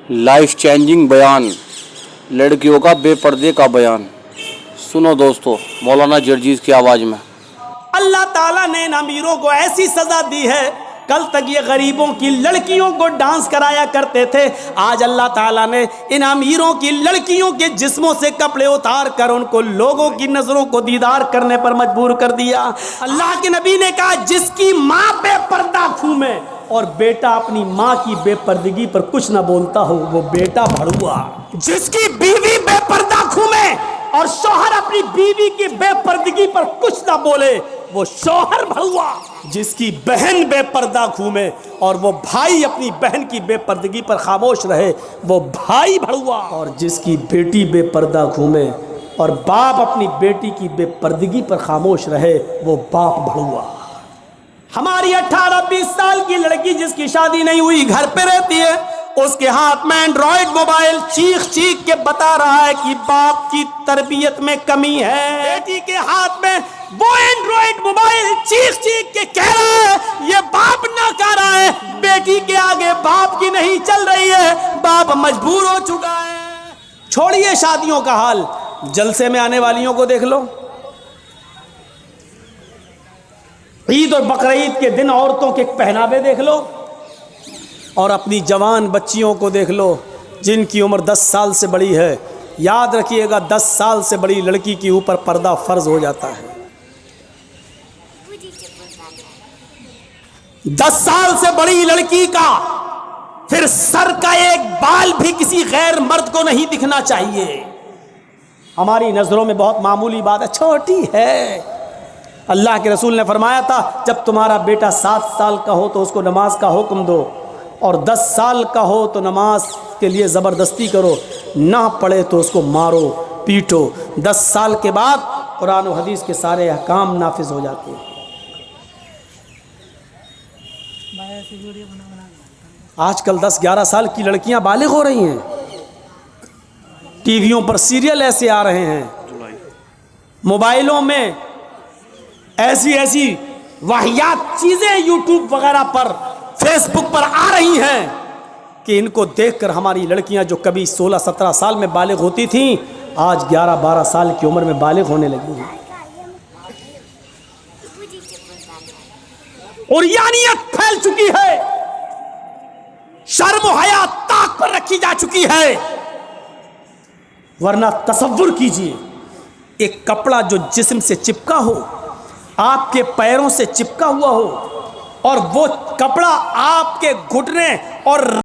Life changing बयान, लड़कियों का बेपर्दे का बयान। सुनो दोस्तों, मौलाना जर्जीज की आवाज़ में। अल्लाह ताला ने इन अमीरों को ऐसी सज़ा दी है, कल तक ये गरीबों की लड़कियों को डांस कराया करते थे, आज अल्लाह ताला ने इन अमीरों की लड़कियों के जिस्मों से कपड़े उतार कर उनको लोगों की नज़रों को दीदार करने पर मजबूर कर दिया। अल्लाह के नबी ने कहा, जिसकी माँ बेपर्दा घूमे और बेटा अपनी माँ की बेपर्दगी पर कुछ ना बोलता हो, वो बेटा भड़ुआ। जिसकी बीवी बेपर्दा घूमे और शौहर अपनी बीवी की बेपर्दगी पर कुछ ना बोले, वो शौहर भड़ुआ। जिसकी बहन बेपर्दा घूमे और वो भाई अपनी बहन की बेपर्दगी पर खामोश रहे, वो भाई भड़ुआ। और जिसकी बेटी बेपर्दा घूमे और बाप अपनी बेटी की बेपर्दगी पर खामोश रहे, वो बाप भड़ुआ। हमारी 18-20 साल की लड़की जिसकी शादी नहीं हुई, घर पे रहती है, उसके हाथ में एंड्रॉइड मोबाइल चीख चीख के बता रहा है कि बाप की तरबियत में कमी है। बेटी के हाथ में वो एंड्रॉइड मोबाइल चीख चीख के कह रहा है ये बाप ना कर रहा है, बेटी के आगे बाप की नहीं चल रही है, बाप मजबूर हो चुका है। छोड़िए शादियों का हाल, जलसे में आने वालियों को देख लो। ईद और बकरीद के दिन औरतों के पहनावे देख लो और अपनी जवान बच्चियों को देख लो जिनकी उम्र 10 साल से बड़ी है। याद रखिएगा, 10 साल से बड़ी लड़की के ऊपर पर्दा फर्ज हो जाता है। 10 साल से बड़ी लड़की का फिर सर का एक बाल भी किसी गैर मर्द को नहीं दिखना चाहिए। हमारी नजरों में बहुत मामूली बात है, छोटी है। अल्लाह के रसूल ने फरमाया था, जब तुम्हारा बेटा 7 साल का हो तो उसको नमाज का हुक्म दो और 10 साल का हो तो नमाज के लिए ज़बरदस्ती करो, ना पढ़े तो उसको मारो पीटो। 10 साल के बाद कुरान और हदीस के सारे अहकाम नाफिज हो जाते हैं। आजकल 10-11 साल की लड़कियां बालिग हो रही हैं। टीवियों पर सीरियल ऐसे आ रहे हैं, मोबाइलों में ऐसी ऐसी वाहियात चीज़ें यूट्यूब वगैरह पर, फेसबुक पर आ रही हैं कि इनको देखकर हमारी लड़कियां जो कभी 16-17 साल में बालिग होती थीं, आज 11-12 साल की उम्र में बालिग होने लगी हैं। और यानियत फैल चुकी है, शर्म हया ताक पर रखी जा चुकी है। वरना तसव्वुर कीजिए, एक कपड़ा जो जिस्म से चिपका हो, आपके पैरों से चिपका हुआ हो और वो कपड़ा आपके घुटने और